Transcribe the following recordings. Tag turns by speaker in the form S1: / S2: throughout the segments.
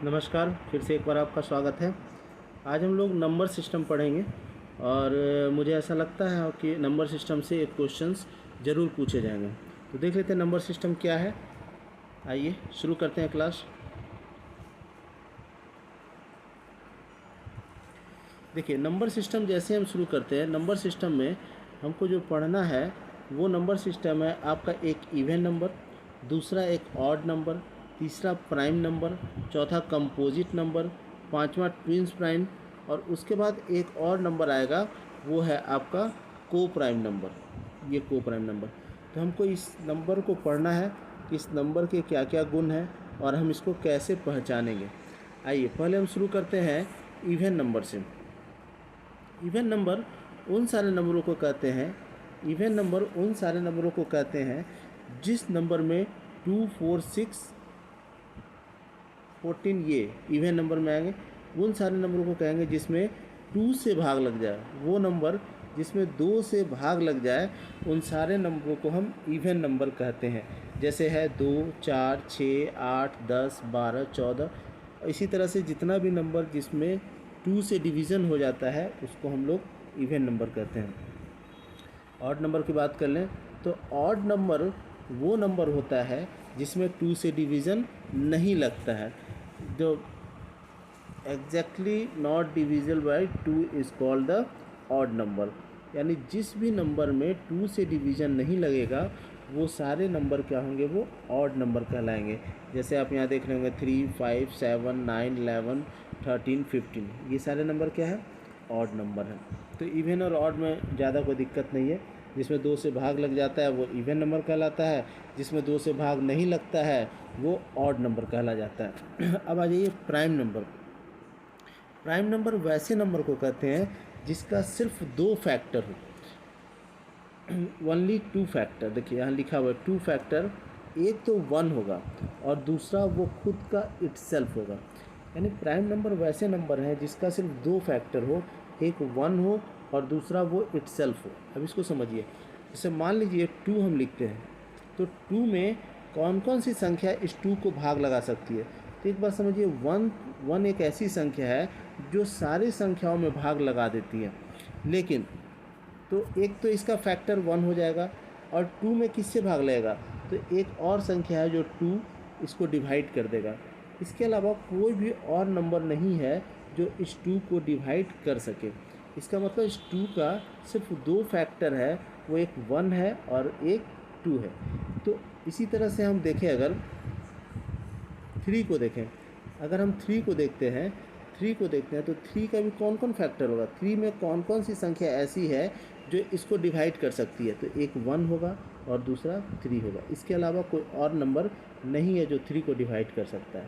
S1: नमस्कार, फिर से एक बार आपका स्वागत है। आज हम लोग नंबर सिस्टम पढ़ेंगे और मुझे ऐसा लगता है कि नंबर सिस्टम से एक क्वेश्चंस ज़रूर पूछे जाएंगे। तो देख लेते हैं नंबर सिस्टम क्या है। आइए शुरू करते हैं क्लास। देखिए, नंबर सिस्टम जैसे हम शुरू करते हैं, नंबर सिस्टम में हमको जो पढ़ना है वो नंबर सिस्टम है आपका एक इवन नंबर, दूसरा एक ऑड नंबर, तीसरा प्राइम नंबर, चौथा कंपोजिट नंबर, पांचवा ट्विंस प्राइम और उसके बाद एक और नंबर आएगा वो है आपका को प्राइम नंबर। ये को प्राइम नंबर। तो हमको इस नंबर को पढ़ना है कि इस नंबर के क्या क्या गुण हैं और हम इसको कैसे पहचानेंगे। आइए पहले हम शुरू करते हैं इवन नंबर से। इवन नंबर उन सारे नंबरों को कहते हैं इवन नंबर उन सारे नंबरों को कहते हैं जिस नंबर में 2, 4, 6, 14 ये इवन नंबर में आएंगे। उन सारे नंबरों को कहेंगे जिसमें 2 से भाग लग जाए। वो नंबर जिसमें 2 से भाग लग जाए उन सारे नंबरों को हम इवन नंबर कहते हैं। जैसे है 2, 4, 6, 8, 10, 12, 14। इसी तरह से जितना भी नंबर जिसमें 2 से डिवीज़न हो जाता है उसको हम लोग इवन नंबर कहते हैं। ऑड नंबर की बात कर लें तो ऑड नंबर वो नंबर होता है जिसमें 2 से डिवीज़न नहीं लगता है। जो exactly not divisible by 2 is called the odd number. यानी जिस भी नंबर में 2 से डिवीज़न नहीं लगेगा वो सारे नंबर क्या होंगे, वो ऑड नंबर कहलाएंगे। जैसे आप यहाँ देख रहे होंगे 3, 5, 7, 9, 11, 13, 15, ये सारे नंबर क्या है, ऑड नंबर है। तो इवन और ऑड में ज़्यादा कोई दिक्कत नहीं है। जिसमें 2 से भाग लग जाता है वो इवन नंबर कहलाता है, जिसमें 2 से भाग नहीं लगता है वो ऑड नंबर कहला जाता है। अब आ जाइए प्राइम नंबर। प्राइम नंबर वैसे नंबर को कहते हैं जिसका सिर्फ 2 फैक्टर हो, ओनली 2 फैक्टर। देखिए यहाँ लिखा हुआ है 2 फैक्टर। एक तो 1 होगा और दूसरा वो खुद का इटसेल्फ होगा। यानी प्राइम नंबर वैसे नंबर हैं जिसका सिर्फ 2 फैक्टर हो, एक 1 हो और दूसरा वो इटसेल्फ हो। अब इसको समझिए। जैसे मान लीजिए 2 हम लिखते हैं तो 2 में कौन कौन सी संख्या इस 2 को भाग लगा सकती है। तो एक बार समझिए 1 एक ऐसी संख्या है जो सारी संख्याओं में भाग लगा देती है। लेकिन तो एक तो इसका फैक्टर 1 हो जाएगा और 2 में किससे भाग लगेगा, तो एक और संख्या है जो 2 इसको डिवाइड कर देगा। इसके अलावा कोई भी और नंबर नहीं है जो इस 2 को डिवाइड कर सके। इसका मतलब इस 2 का सिर्फ 2 फैक्टर है, वो एक 1 है और एक 2 है। तो इसी तरह से हम देखें, अगर 3 को देखें, अगर हम 3 को देखते हैं तो 3 का भी कौन कौन फैक्टर होगा, 3 में कौन कौन सी संख्या ऐसी है जो इसको डिवाइड कर सकती है। तो एक 1 होगा और दूसरा 3 होगा। इसके अलावा कोई और नंबर नहीं है जो 3 को डिवाइड कर सकता है।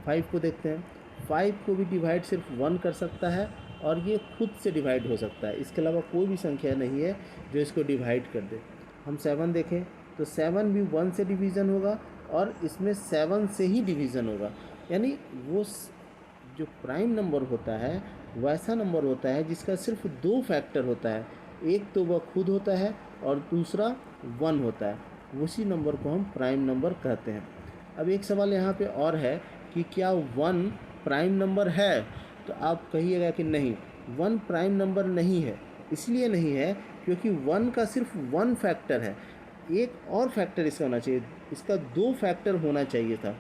S1: 5 को देखते हैं, 5 को भी डिवाइड सिर्फ 1 कर सकता है और ये खुद से डिवाइड हो सकता है। इसके अलावा कोई भी संख्या नहीं है जो इसको डिवाइड कर दे। हम 7 देखें तो 7 भी 1 से डिवीज़न होगा और इसमें 7 से ही डिवीज़न होगा। यानी वो जो प्राइम नंबर होता है वैसा नंबर होता है जिसका सिर्फ 2 फैक्टर होता है। एक तो वह खुद होता है और दूसरा 1 होता है। उसी नंबर को हम प्राइम नंबर कहते हैं। अब एक सवाल यहाँ पे और है कि क्या 1 प्राइम नंबर है, तो आप कहिएगा कि नहीं, 1 प्राइम नंबर नहीं है। इसलिए नहीं है क्योंकि 1 का सिर्फ 1 फैक्टर है, एक और फैक्टर इसका होना चाहिए, इसका 2 फैक्टर होना चाहिए था।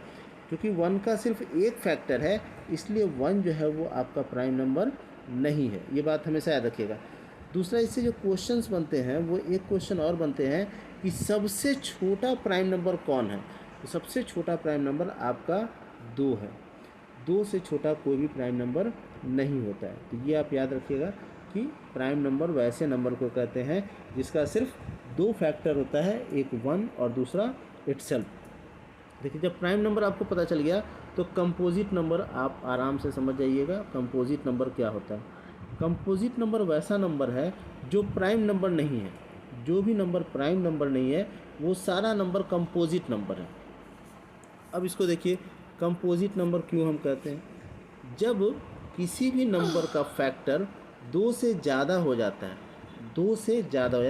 S1: क्योंकि 1 का सिर्फ एक फैक्टर है इसलिए 1 जो है वो आपका प्राइम नंबर नहीं है। ये बात हमेशा याद रखिएगा। दूसरा, इससे जो क्वेश्चंस बनते हैं वो एक क्वेश्चन और बनते हैं कि सबसे छोटा प्राइम नंबर कौन है। तो सबसे छोटा प्राइम नंबर आपका 2 है। 2 से छोटा कोई भी प्राइम नंबर नहीं होता है। तो ये आप याद रखिएगा कि प्राइम नंबर वैसे नंबर को कहते हैं जिसका सिर्फ 2 फैक्टर होता है, एक 1 और दूसरा इटसेल्फ। देखिए, जब प्राइम नंबर आपको पता चल गया तो कंपोजिट नंबर आप आराम से समझ जाइएगा। कंपोजिट नंबर क्या होता है। कंपोजिट नंबर वैसा नंबर है जो प्राइम नंबर नहीं है। जो भी नंबर प्राइम नंबर नहीं है वो सारा नंबर कंपोजिट नंबर है। अब इसको देखिए, कंपोजिट नंबर क्यों हम कहते हैं। जब किसी भी नंबर का फैक्टर 2 से ज़्यादा हो जाता है, 2 से ज़्यादा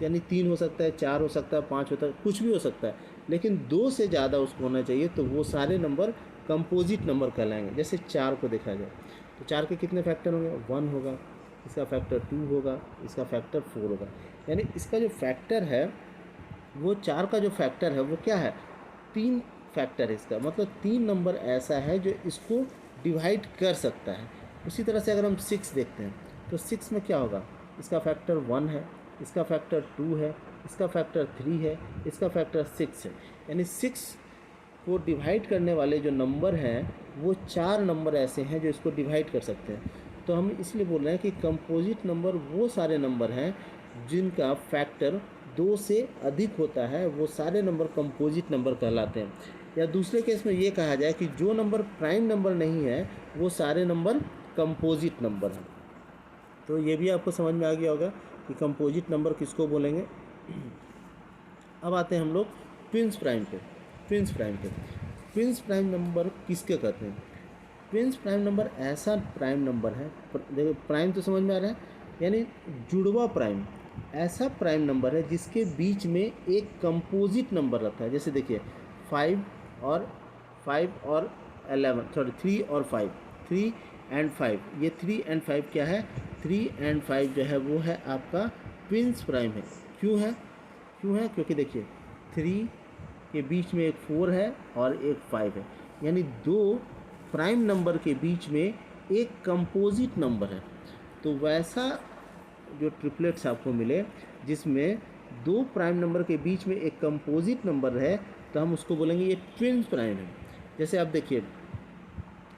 S1: यानी 3 हो सकता है, 4 हो सकता है, 5 होता है, कुछ भी हो सकता है, लेकिन 2 से ज़्यादा उसको होना चाहिए, तो वो सारे नंबर कंपोजिट नंबर कहलाएंगे। जैसे 4 को देखा जाए तो 4 के कितने फैक्टर होंगे, 1 होगा, इसका फैक्टर 2 होगा, इसका फैक्टर 4 होगा। यानी इसका जो फैक्टर है वो 4 का जो फैक्टर है वो क्या है, 3 फैक्टर है इसका, मतलब 3 नंबर ऐसा है जो इसको डिवाइड कर सकता है। उसी तरह से अगर हम 6 देखते हैं तो 6 में क्या होगा, इसका फैक्टर 1 है, इसका फैक्टर 2 है, इसका फैक्टर 3 है, इसका फैक्टर 6 है। यानी 6 को डिवाइड करने वाले जो नंबर हैं वो 4 नंबर ऐसे हैं जो इसको डिवाइड कर सकते हैं। तो हम इसलिए बोल रहे हैं कि कंपोजिट नंबर वो सारे नंबर हैं जिनका फैक्टर 2 से अधिक होता है, वो सारे नंबर कंपोजिट नंबर कहलाते हैं। या दूसरे केस में ये कहा जाए कि जो नंबर प्राइम नंबर नहीं है वो सारे नंबर कंपोजिट नंबर हैं। तो ये भी आपको समझ में आ गया होगा कि कंपोजिट नंबर किसको बोलेंगे। अब आते हैं हम लोग ट्विंस प्राइम पे। ट्विंस प्राइम नंबर किसके कहते हैं। ट्विंस प्राइम नंबर ऐसा प्राइम नंबर है, देखो प्राइम तो समझ में आ रहा है, यानी जुड़वा प्राइम, ऐसा प्राइम नंबर है जिसके बीच में एक कंपोजिट नंबर रहता है। जैसे देखिए 5 और 3 और 5, 3 एंड 5, ये 3 एंड 5 क्या है, 3 एंड 5 जो है वो है आपका ट्विंस प्राइम है। क्यों है क्योंकि देखिए 3 के बीच में एक 4 है और एक 5 है, यानी 2 प्राइम नंबर के बीच में एक कंपोजिट नंबर है। तो वैसा जो ट्रिपलेट्स आपको मिले जिसमें 2 प्राइम नंबर के बीच में एक कंपोजिट नंबर है, तो हम उसको बोलेंगे ये ट्विंस प्राइम है। जैसे आप देखिए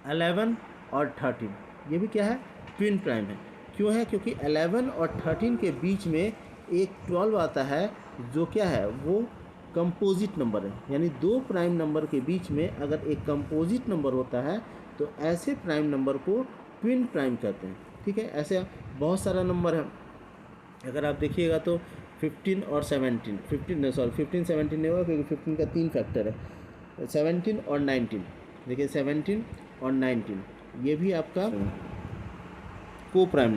S1: 11 और 13, ये भी क्या है, ट्विन प्राइम है। क्यों है, क्योंकि 11 और 13 के बीच में एक 12 आता है जो क्या है, वो कंपोजिट नंबर है। यानी 2 प्राइम नंबर के बीच में अगर एक कंपोजिट नंबर होता है तो ऐसे प्राइम नंबर को ट्विन प्राइम कहते हैं। ठीक है, ऐसे बहुत सारा नंबर है। अगर आप देखिएगा तो 15 और 17, 15 17 नहीं होगा क्योंकि 15 का 3 फैक्टर है। 17 और 19, देखिए 17 और 19 ये भी आपका को प्राइम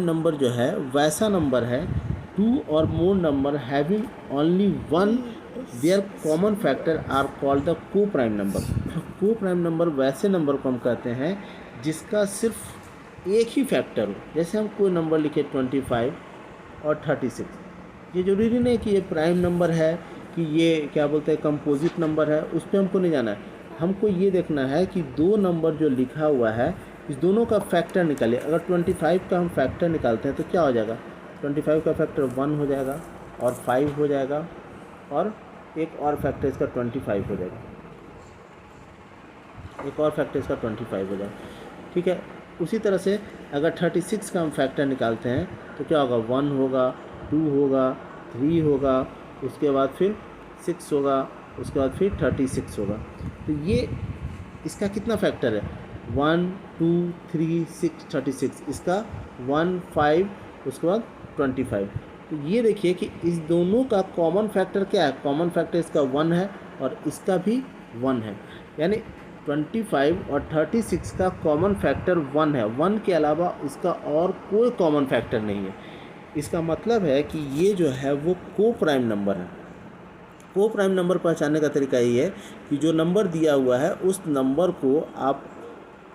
S1: नंबर जो है वैसा नंबर है 2 और more number having only one their common factor are called the coprime number. Coprime number वैसे नंबर को हम कहते हैं जिसका सिर्फ एक ही फैक्टर हो। जैसे हम कोई नंबर लिखे 25 और 36, ये ज़रूरी नहीं कि ये प्राइम नंबर है कि ये क्या बोलते हैं कंपोजिट नंबर है, उस पर हमको नहीं जाना है। हमको ये देखना है कि 2 नंबर जो लिखा हुआ है इस दोनों का फैक्टर निकालिए। अगर 25 का हम फैक्टर निकालते हैं तो क्या हो जाएगा, 25 का फैक्टर 1 हो जाएगा और 5 हो जाएगा और एक और फैक्टर इसका 25 हो जाएगा, एक और फैक्टर इसका 25 हो जाएगा। ठीक है, उसी तरह से अगर 36 का हम फैक्टर निकालते हैं तो क्या होगा, 1 होगा, 2 होगा, 3 होगा, उसके बाद फिर 6 होगा, उसके बाद फिर 36 होगा। तो ये इसका कितना फैक्टर है, 1 2 3 6 36, इसका 1 5 उसके बाद 25। तो ये देखिए कि इस दोनों का कॉमन फैक्टर क्या है, कॉमन फैक्टर इसका 1 है और इसका भी 1 है। यानी 25 और 36 का कॉमन फैक्टर 1 है, 1 के अलावा इसका और कोई कॉमन फैक्टर नहीं है। इसका मतलब है कि ये जो है वो को प्राइम नंबर है। को प्राइम नंबर पहचानने का तरीका ये है कि जो नंबर दिया हुआ है उस नंबर को आप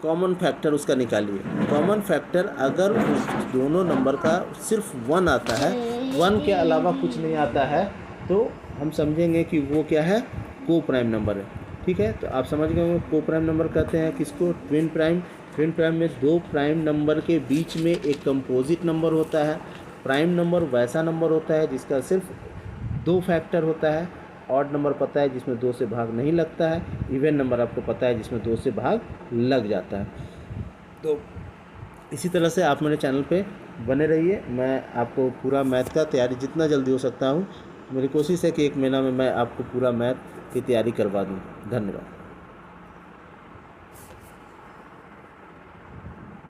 S1: कॉमन फैक्टर उसका निकालिए। कॉमन फैक्टर अगर उस दोनों नंबर का सिर्फ 1 आता है, 1 के अलावा कुछ नहीं आता है, तो हम समझेंगे कि वो क्या है, को प्राइम नंबर है। ठीक है, तो आप समझ गए को प्राइम नंबर कहते हैं किसको, ट्विन प्राइम। ट्विन प्राइम में 2 प्राइम नंबर के बीच में एक कंपोजिट नंबर होता है। प्राइम नंबर वैसा नंबर होता है जिसका सिर्फ 2 फैक्टर होता है। ऑड नंबर पता है जिसमें 2 से भाग नहीं लगता है। इवन नंबर आपको पता है जिसमें 2 से भाग लग जाता है। तो इसी तरह से आप मेरे चैनल पे बने रहिए। मैं आपको पूरा मैथ का तैयारी जितना जल्दी हो सकता हूँ, मेरी कोशिश है कि 1 महीना में मैं आपको पूरा मैथ की तैयारी करवा दूँ। धन्यवाद।